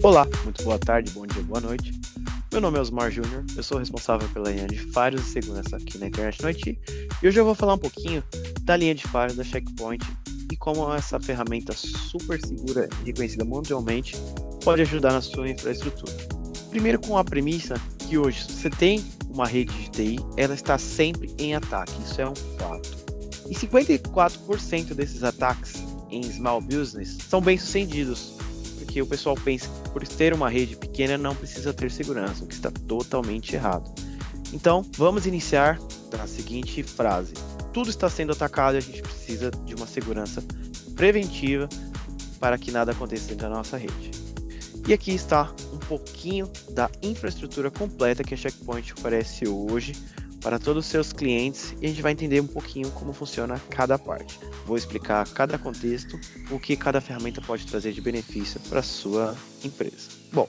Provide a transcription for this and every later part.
Olá, muito boa tarde, bom dia, boa noite. Meu nome é Osmar Júnior, eu sou responsável pela linha de firewalls e segurança aqui na Internet no IT, e hoje eu vou falar um pouquinho da linha de firewalls da Check Point e como essa ferramenta super segura e reconhecida mundialmente pode ajudar na sua infraestrutura. Primeiro, com a premissa que hoje, se você tem uma rede de TI, ela está sempre em ataque, isso é um fato. E 54% desses ataques em small business são bem-sucedidos, porque o pessoal pensa que por ter uma rede pequena não precisa ter segurança, o que está totalmente errado. Então, vamos iniciar da seguinte frase: tudo está sendo atacado e a gente precisa de uma segurança preventiva para que nada aconteça dentro da nossa rede. E aqui está um pouquinho da infraestrutura completa que a Check Point oferece hoje para todos os seus clientes, e a gente vai entender um pouquinho como funciona cada parte. Vou explicar cada contexto, o que cada ferramenta pode trazer de benefício para a sua empresa. Bom,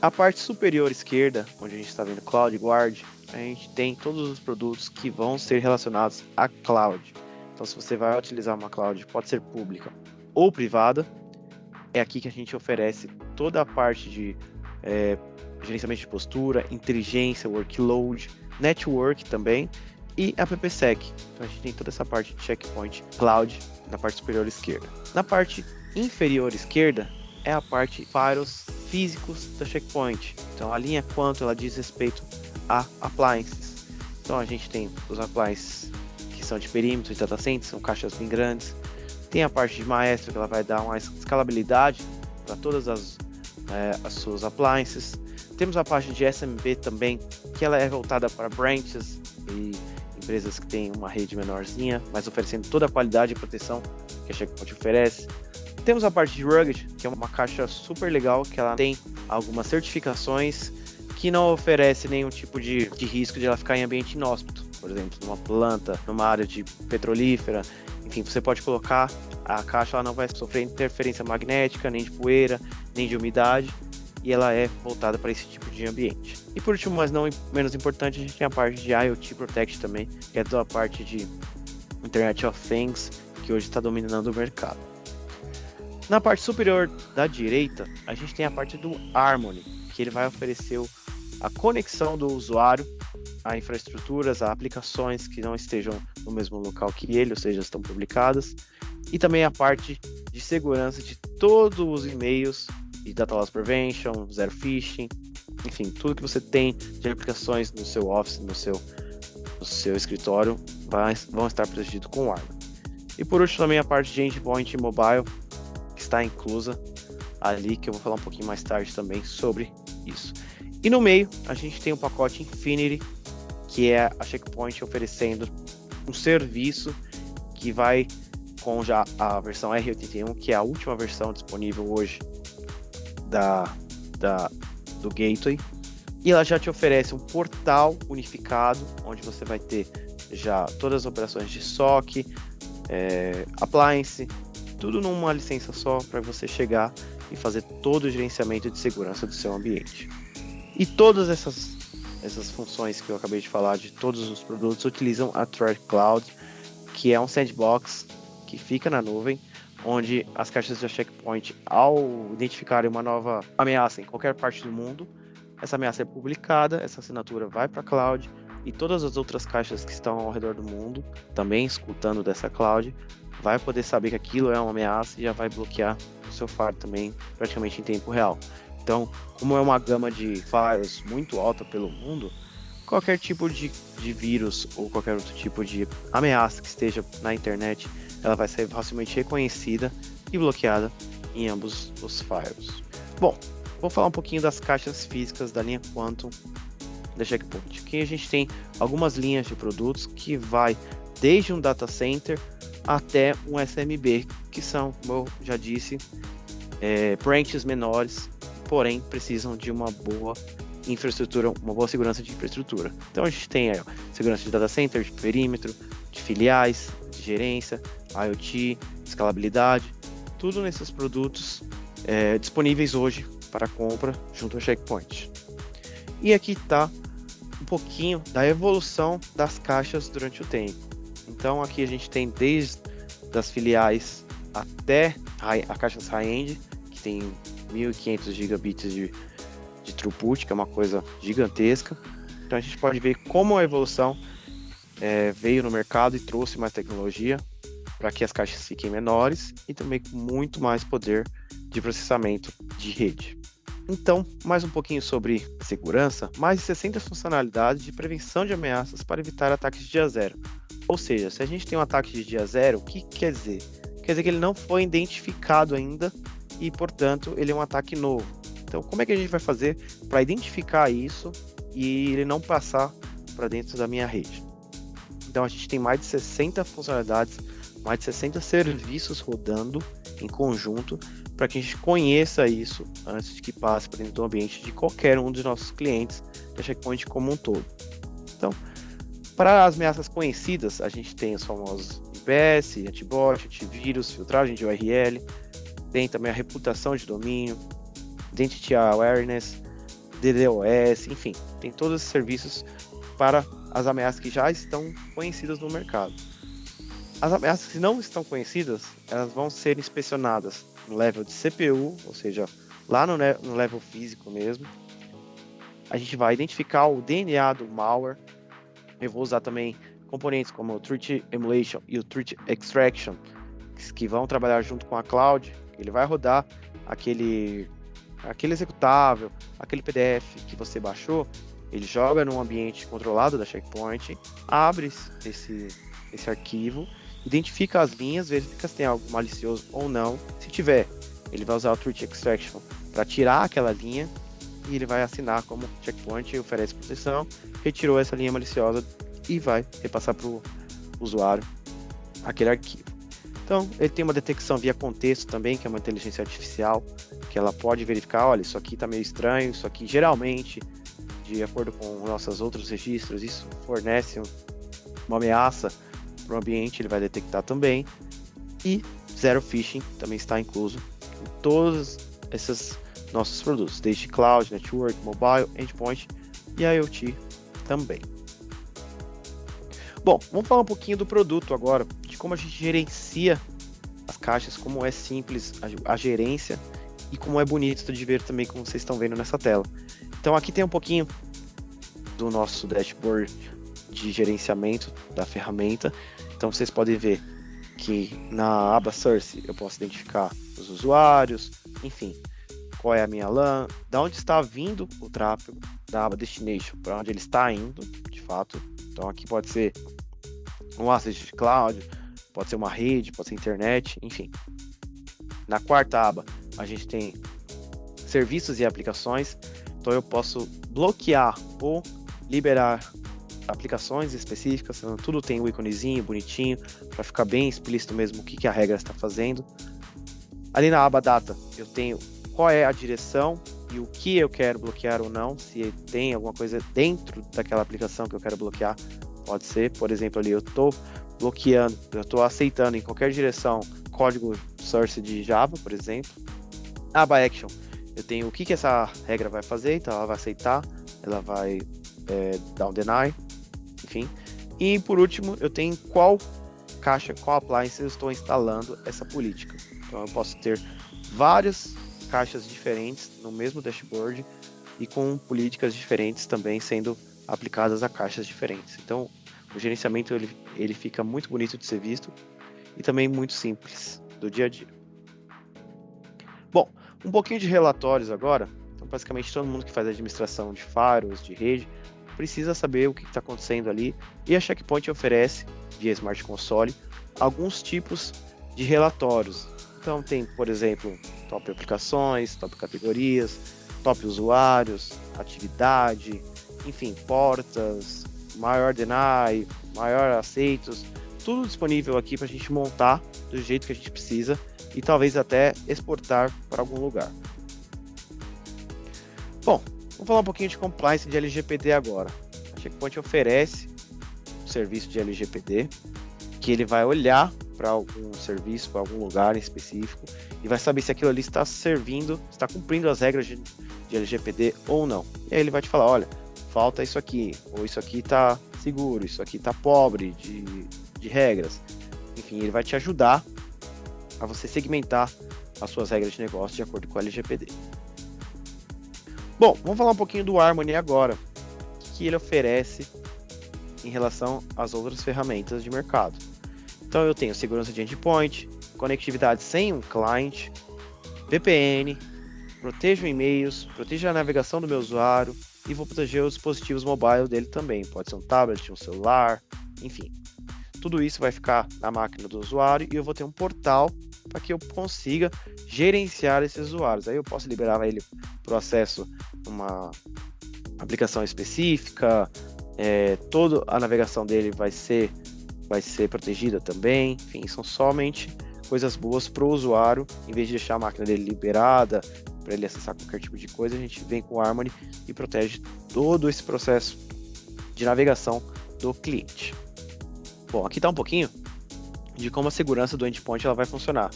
a parte superior esquerda, onde a gente está vendo CloudGuard, a gente tem todos os produtos que vão ser relacionados à cloud. Então, se você vai utilizar uma cloud, pode ser pública ou privada, é aqui que a gente oferece toda a parte de gerenciamento de postura, inteligência, workload, network também e AppSec. Então a gente tem toda essa parte de Checkpoint Cloud na parte superior esquerda. Na parte inferior esquerda é a parte firewalls físicos da Checkpoint. Então a linha Quantum ela diz respeito a appliances. Então a gente tem os appliances que são de perímetro de data centers, são caixas bem grandes. Tem a parte de Maestro que ela vai dar uma escalabilidade para todas as suas appliances. Temos a parte de SMB também, que ela é voltada para branches e empresas que têm uma rede menorzinha, mas oferecendo toda a qualidade e proteção que a Checkpoint oferece. Temos a parte de Rugged, que é uma caixa super legal, que ela tem algumas certificações que não oferece nenhum tipo de risco de ela ficar em ambiente inóspito. Por exemplo, numa planta, numa área de petrolífera, enfim, você pode colocar a caixa, ela não vai sofrer interferência magnética, nem de poeira, nem de umidade, e ela é voltada para esse tipo de ambiente. E por último, mas não menos importante, a gente tem a parte de IoT Protect também, que é toda a parte de Internet of Things, que hoje está dominando o mercado. Na parte superior da direita, a gente tem a parte do Harmony, que ele vai oferecer a conexão do usuário a infraestruturas, a aplicações que não estejam no mesmo local que ele, ou seja, estão publicadas, e também a parte de segurança de todos os e-mails de Data Loss Prevention, Zero Phishing, enfim, tudo que você tem de aplicações no seu Office, no seu escritório, vão estar protegidos com o Harmony. E por último também a parte de Endpoint Mobile, que está inclusa ali, que eu vou falar um pouquinho mais tarde também sobre isso. E no meio, a gente tem o pacote Infinity, que é a Checkpoint oferecendo um serviço que vai com já a versão R81, que é a última versão disponível hoje do Gateway, e ela já te oferece um portal unificado, onde você vai ter já todas as operações de SOC, appliance, tudo numa licença só para você chegar e fazer todo o gerenciamento de segurança do seu ambiente. E todas essas funções que eu acabei de falar de todos os produtos utilizam a Threat Cloud, que é um sandbox que fica na nuvem, onde as caixas de Checkpoint, ao identificarem uma nova ameaça em qualquer parte do mundo, essa ameaça é publicada, essa assinatura vai para a cloud, e todas as outras caixas que estão ao redor do mundo, também escutando dessa cloud, vai poder saber que aquilo é uma ameaça e já vai bloquear o seu firewall também praticamente em tempo real. Então, como é uma gama de firewalls muito alta pelo mundo, qualquer tipo de vírus ou qualquer outro tipo de ameaça que esteja na internet, ela vai ser facilmente reconhecida e bloqueada em ambos os firewalls. Bom, vou falar um pouquinho das caixas físicas da linha Quantum da Checkpoint. Aqui a gente tem algumas linhas de produtos que vai desde um data center até um SMB, que são, como eu já disse, branches menores, porém precisam de uma boa infraestrutura, uma boa segurança de infraestrutura. Então a gente tem segurança de data center, de perímetro, de filiais, de gerência, IoT, escalabilidade, tudo nesses produtos disponíveis hoje para compra junto ao Checkpoint. E aqui está um pouquinho da evolução das caixas durante o tempo. Então aqui a gente tem desde das filiais até a caixas high-end, que tem 1500 gigabits de throughput, que é uma coisa gigantesca. Então a gente pode ver como a evolução veio no mercado e trouxe mais tecnologia para que as caixas fiquem menores e também com muito mais poder de processamento de rede. Então, mais um pouquinho sobre segurança, mais de 60 funcionalidades de prevenção de ameaças para evitar ataques de dia zero. Ou seja, se a gente tem um ataque de dia zero, o que quer dizer? Quer dizer que ele não foi identificado ainda e, portanto, ele é um ataque novo. Então, como é que a gente vai fazer para identificar isso e ele não passar para dentro da minha rede? Então, a gente tem mais de 60 funcionalidades, mais de 60 serviços rodando em conjunto para que a gente conheça isso antes de que passe para dentro do ambiente de qualquer um dos nossos clientes da Checkpoint como um todo. Então, para as ameaças conhecidas, a gente tem os famosos IPS, antibot, antivírus, filtragem de URL, tem também a reputação de domínio, Identity Awareness, DDoS, enfim, tem todos esses serviços para as ameaças que já estão conhecidas no mercado. As ameaças que não estão conhecidas, elas vão ser inspecionadas no level de CPU, ou seja, lá no level físico mesmo. A gente vai identificar o DNA do malware. Eu vou usar também componentes como o Threat Emulation e o Threat Extraction, que vão trabalhar junto com a cloud. Ele vai rodar aquele executável, aquele PDF que você baixou, ele joga num ambiente controlado da Checkpoint, abre esse arquivo, identifica as linhas, verifica se tem algo malicioso ou não. Se tiver, ele vai usar o Threat Extraction para tirar aquela linha e ele vai assinar como Checkpoint oferece proteção, retirou essa linha maliciosa e vai repassar para o usuário aquele arquivo. Então, ele tem uma detecção via contexto também, que é uma inteligência artificial, que ela pode verificar, olha, isso aqui está meio estranho, isso aqui geralmente, de acordo com nossos outros registros, isso fornece uma ameaça para o ambiente, ele vai detectar também. E Zero Phishing também está incluso em todos esses nossos produtos, desde Cloud, Network, Mobile, Endpoint e IoT também. Bom, vamos falar um pouquinho do produto agora, de como a gente gerencia as caixas, como é simples a gerência e como é bonito de ver também, como vocês estão vendo nessa tela. Então aqui tem um pouquinho do nosso dashboard de gerenciamento da ferramenta. Então vocês podem ver que na aba Source eu posso identificar os usuários, enfim, qual é a minha LAN, da onde está vindo o tráfego, da aba Destination, para onde ele está indo, de fato. Então aqui pode ser um asset de cloud, pode ser uma rede, pode ser internet, enfim. Na quarta aba a gente tem serviços e aplicações, então eu posso bloquear ou liberar aplicações específicas, então tudo tem um íconezinho bonitinho, para ficar bem explícito mesmo o que a regra está fazendo. Ali na aba Data eu tenho qual é a direção e o que eu quero bloquear ou não, se tem alguma coisa dentro daquela aplicação que eu quero bloquear, pode ser, por exemplo, ali eu estou bloqueando, eu estou aceitando em qualquer direção código source de Java, por exemplo. A aba Action, eu tenho o que essa regra vai fazer, então ela vai aceitar, ela vai dar um deny, enfim. E por último, eu tenho qual caixa, qual appliance eu estou instalando essa política. Então eu posso ter várias caixas diferentes no mesmo dashboard e com políticas diferentes também sendo aplicadas a caixas diferentes. Então o gerenciamento ele fica muito bonito de ser visto e também muito simples do dia a dia. Bom, um pouquinho de relatórios agora. Então basicamente todo mundo que faz administração de firewalls, de rede, precisa saber o que está acontecendo ali, e a Checkpoint oferece, via Smart Console, alguns tipos de relatórios. Então tem, por exemplo, top aplicações, top categorias, top usuários, atividade, enfim, portas, maior deny, maior aceitos, tudo disponível aqui para a gente montar do jeito que a gente precisa e talvez até exportar para algum lugar. Bom, vamos falar um pouquinho de compliance de LGPD agora. A Checkpoint oferece um serviço de LGPD que ele vai olhar para algum serviço, para algum lugar em específico e vai saber se aquilo ali está servindo, está cumprindo as regras de LGPD ou não. E aí ele vai te falar, olha, falta isso aqui, ou isso aqui está seguro, isso aqui está pobre de regras. Enfim, ele vai te ajudar a você segmentar as suas regras de negócio de acordo com o LGPD. Bom, vamos falar um pouquinho do Harmony agora, o que ele oferece em relação às outras ferramentas de mercado. Então eu tenho segurança de endpoint, conectividade sem um client, VPN, protejo e-mails, protejo a navegação do meu usuário e vou proteger os dispositivos mobile dele também. Pode ser um tablet, um celular, enfim. Tudo isso vai ficar na máquina do usuário e eu vou ter um portal para que eu consiga gerenciar esses usuários. Aí eu posso liberar ele para o acesso a uma aplicação específica, toda a navegação dele vai ser protegida também. Enfim, são somente coisas boas para o usuário. Em vez de deixar a máquina dele liberada para ele acessar qualquer tipo de coisa, a gente vem com o Harmony e protege todo esse processo de navegação do cliente. Bom, aqui está um pouquinho de como a segurança do endpoint ela vai funcionar.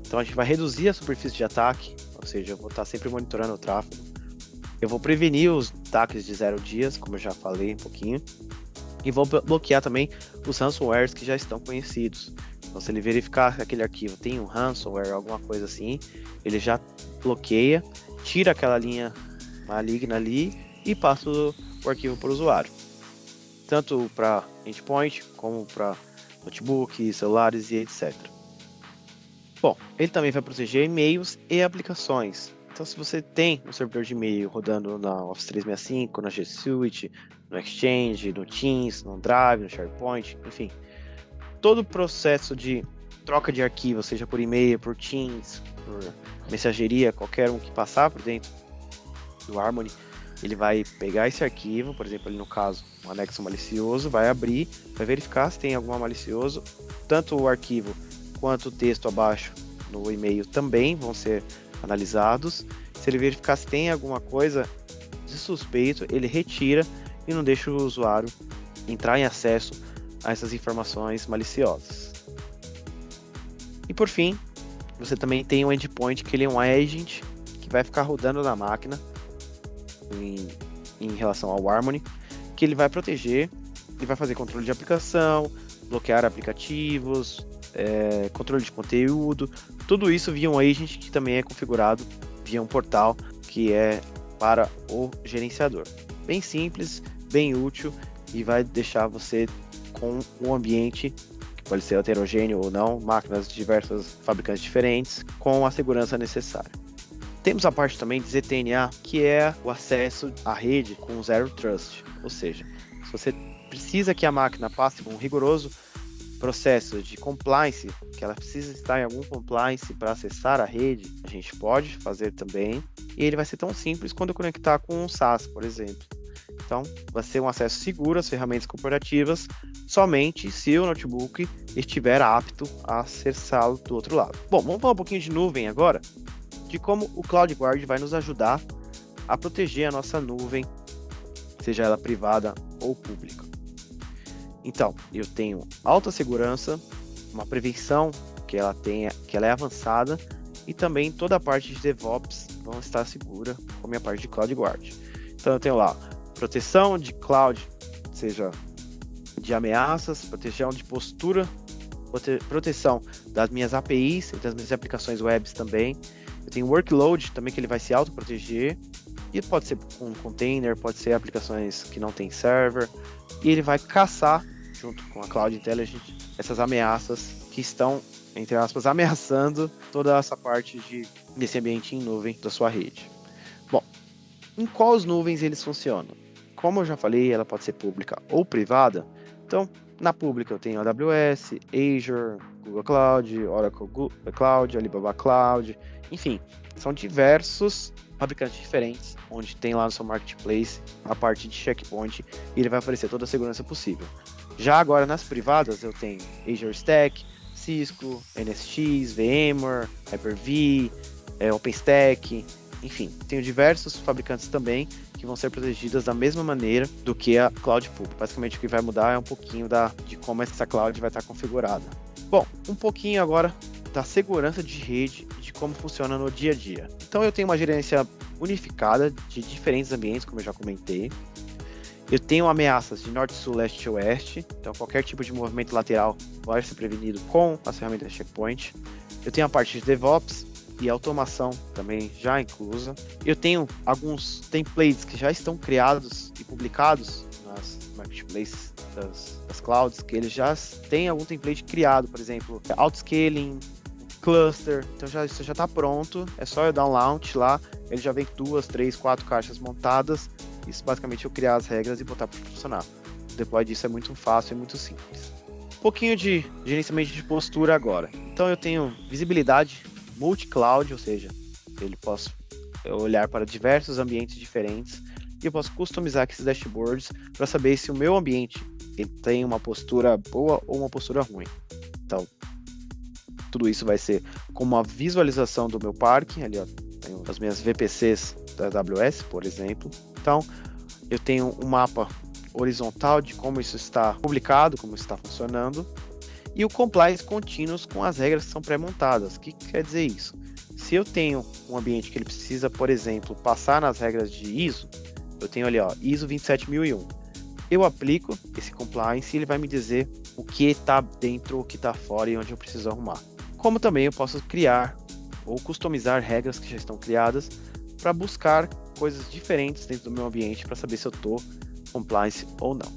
Então a gente vai reduzir a superfície de ataque, ou seja, eu vou estar sempre monitorando o tráfego. Eu vou prevenir os ataques de 0 dias, como eu já falei um pouquinho. E vou bloquear também os ransomwares que já estão conhecidos. Então, se ele verificar que aquele arquivo tem um ransomware, alguma coisa assim, ele já bloqueia, tira aquela linha maligna ali e passa o arquivo para o usuário. Tanto para endpoint, como para notebook, celulares e etc. Bom, ele também vai proteger e-mails e aplicações. Então, se você tem um servidor de e-mail rodando na Office 365, na G Suite, no Exchange, no Teams, no Drive, no SharePoint, enfim, todo o processo de troca de arquivos, seja por e-mail, por Teams, por mensageria, qualquer um que passar por dentro do Harmony, ele vai pegar esse arquivo, por exemplo, ali no caso, um anexo malicioso, vai abrir, vai verificar se tem algum malicioso, tanto o arquivo quanto o texto abaixo no e-mail também vão ser analisados. Se ele verificar se tem alguma coisa de suspeito, ele retira e não deixa o usuário entrar em acesso a essas informações maliciosas. E por fim, você também tem um endpoint que ele é um agent que vai ficar rodando na máquina em relação ao Harmony, que ele vai proteger e vai fazer controle de aplicação, bloquear aplicativos, controle de conteúdo, tudo isso via um agent que também é configurado via um portal que é para o gerenciador. Bem simples, bem útil e vai deixar você com um ambiente que pode ser heterogêneo ou não, máquinas de diversos fabricantes diferentes, com a segurança necessária. Temos a parte também de ZTNA, que é o acesso à rede com Zero Trust, ou seja, se você precisa que a máquina passe por um rigoroso processo de compliance, que ela precisa estar em algum compliance para acessar a rede, a gente pode fazer também, e ele vai ser tão simples quando conectar com um SaaS, por exemplo. Então, vai ser um acesso seguro às ferramentas corporativas somente se o notebook estiver apto a acessá-lo do outro lado. Bom, vamos falar um pouquinho de nuvem agora, de como o CloudGuard vai nos ajudar a proteger a nossa nuvem, seja ela privada ou pública. Então, eu tenho alta segurança, uma prevenção que ela é avançada e também toda a parte de DevOps vão estar segura com a minha parte de CloudGuard. Então, eu tenho lá proteção de cloud, seja de ameaças, proteção de postura, proteção das minhas APIs e das minhas aplicações web também. Eu tenho workload também que ele vai se autoproteger e pode ser com um container, pode ser aplicações que não tem server e ele vai caçar junto com a Cloud Intelligence essas ameaças que estão, entre aspas, ameaçando toda essa parte desse ambiente em nuvem da sua rede. Bom, em quais nuvens eles funcionam? Como eu já falei, ela pode ser pública ou privada. Então, na pública eu tenho AWS, Azure, Google Cloud, Oracle Cloud, Alibaba Cloud, enfim, são diversos fabricantes diferentes, onde tem lá no seu marketplace a parte de checkpoint e ele vai oferecer toda a segurança possível. Já agora nas privadas eu tenho Azure Stack, Cisco, NSX, VMware, Hyper-V, OpenStack, enfim, tenho diversos fabricantes também que vão ser protegidas da mesma maneira do que a cloud pública. Basicamente o que vai mudar é um pouquinho de como essa cloud vai estar configurada. Bom, um pouquinho agora da segurança de rede e de como funciona no dia a dia. Então eu tenho uma gerência unificada de diferentes ambientes, como eu já comentei. Eu tenho ameaças de norte, sul, leste e oeste, então qualquer tipo de movimento lateral vai ser prevenido com as ferramentas de checkpoint. Eu tenho a parte de DevOps e automação também já inclusa. Eu tenho alguns templates que já estão criados e publicados nas marketplaces das clouds, que eles já têm algum template criado, por exemplo, autoscaling, cluster, então isso já está pronto, é só eu dar um launch lá, ele já vem com 2, 3, 4 caixas montadas, isso basicamente eu criar as regras e botar para funcionar. O deploy disso é muito fácil e muito simples. Um pouquinho de gerenciamento de postura agora. Então eu tenho visibilidade multi-cloud, ou seja, ele posso olhar para diversos ambientes diferentes e eu posso customizar aqui esses dashboards para saber se o meu ambiente ele tem uma postura boa ou uma postura ruim. Então, tudo isso vai ser como uma visualização do meu parque, ali ó, tenho as minhas VPCs da AWS, por exemplo. Então, eu tenho um mapa horizontal de como isso está publicado, como isso está funcionando, e o compliance contínuos com as regras que são pré-montadas. O que quer dizer isso? Se eu tenho um ambiente que ele precisa, por exemplo, passar nas regras de ISO, eu tenho ali ó, ISO 27001. Eu aplico esse compliance e ele vai me dizer o que está dentro, o que está fora e onde eu preciso arrumar. Como também eu posso criar ou customizar regras que já estão criadas para buscar coisas diferentes dentro do meu ambiente para saber se eu estou compliance ou não.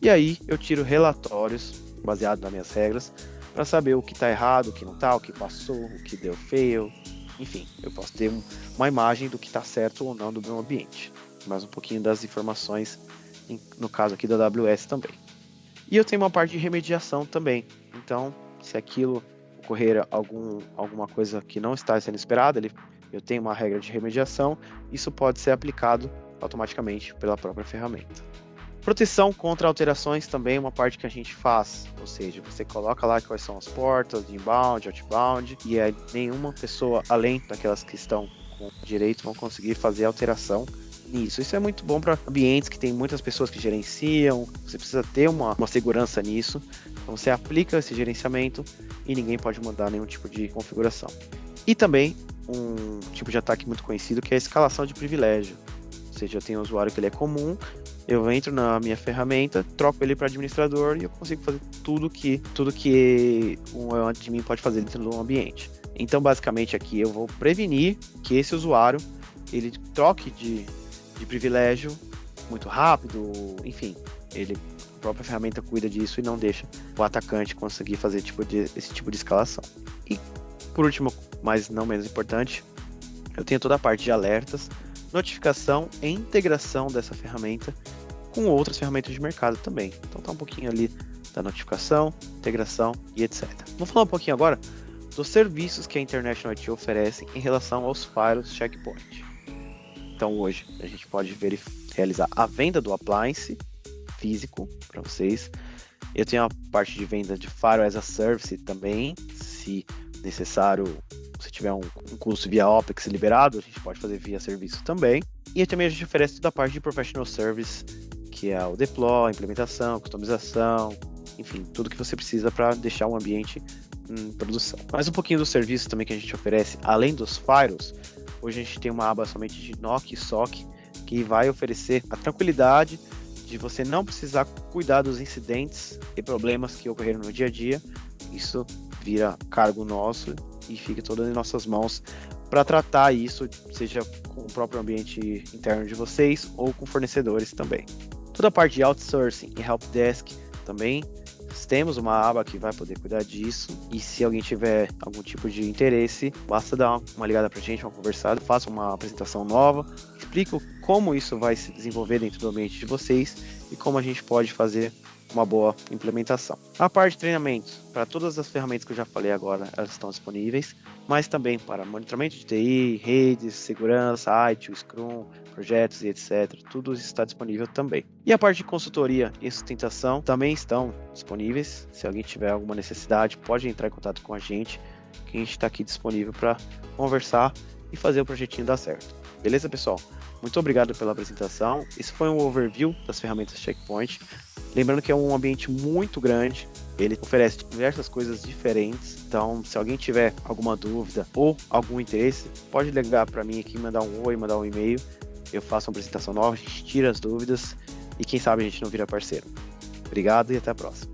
E aí eu tiro relatórios baseados nas minhas regras para saber o que está errado, o que não está, o que passou, o que deu fail. Enfim, eu posso ter uma imagem do que está certo ou não do meu ambiente. Mais um pouquinho das informações, no caso aqui da AWS também. E eu tenho uma parte de remediação também. Então, se aquilo ocorrer alguma coisa que não está sendo esperada, eu tenho uma regra de remediação, isso pode ser aplicado automaticamente pela própria ferramenta. Proteção contra alterações também é uma parte que a gente faz, ou seja, você coloca lá quais são as portas de inbound, outbound, e aí nenhuma pessoa, além daquelas que estão com direito, vão conseguir fazer alteração nisso. Isso é muito bom para ambientes que tem muitas pessoas que gerenciam, você precisa ter uma segurança nisso, então você aplica esse gerenciamento e ninguém pode mudar nenhum tipo de configuração. E também um tipo de ataque muito conhecido que é a escalação de privilégio, ou seja, eu tenho um usuário que ele é comum, eu entro na minha ferramenta, troco ele para administrador e eu consigo fazer tudo que um admin pode fazer dentro do ambiente. Então, basicamente, aqui eu vou prevenir que esse usuário ele troque de privilégio muito rápido, enfim, a própria ferramenta cuida disso e não deixa o atacante conseguir fazer esse tipo de escalação. E, por último, mas não menos importante, eu tenho toda a parte de alertas, notificação e integração dessa ferramenta com outras ferramentas de mercado também. Então tá um pouquinho ali da notificação, integração e etc. Vamos falar um pouquinho agora dos serviços que a International IT oferece em relação aos firewalls Checkpoint. Então hoje a gente pode realizar a venda do appliance físico para vocês. Eu tenho a parte de venda de Firewall as a Service também, se necessário. Se tiver um custo via OPEX liberado, a gente pode fazer via serviço também. E também a gente oferece toda a parte de Professional Service, que é o deploy, implementação, customização, enfim, tudo que você precisa para deixar um ambiente em produção. Mais um pouquinho dos serviços também que a gente oferece, além dos firewalls, hoje a gente tem uma aba somente de NOC e SOC, que vai oferecer a tranquilidade de você não precisar cuidar dos incidentes e problemas que ocorreram no dia a dia. Isso vira cargo nosso e fica todo em nossas mãos para tratar isso, seja com o próprio ambiente interno de vocês ou com fornecedores também. Toda a parte de outsourcing e helpdesk também, temos uma aba que vai poder cuidar disso, e se alguém tiver algum tipo de interesse, basta dar uma ligada pra gente, uma conversada, faça uma apresentação nova, explico como isso vai se desenvolver dentro do ambiente de vocês e como a gente pode fazer uma boa implementação. A parte de treinamentos, para todas as ferramentas que eu já falei agora, elas estão disponíveis, mas também para monitoramento de TI, redes, segurança, IT, Scrum, projetos e etc. Tudo isso está disponível também. E a parte de consultoria e sustentação também estão disponíveis. Se alguém tiver alguma necessidade, pode entrar em contato com a gente, que a gente está aqui disponível para conversar e fazer o projetinho dar certo. Beleza, pessoal? Muito obrigado pela apresentação. Esse foi um overview das ferramentas Checkpoint. Lembrando que é um ambiente muito grande, ele oferece diversas coisas diferentes, então se alguém tiver alguma dúvida ou algum interesse, pode ligar para mim aqui, mandar um oi, mandar um e-mail, eu faço uma apresentação nova, a gente tira as dúvidas e quem sabe a gente não vira parceiro. Obrigado e até a próxima.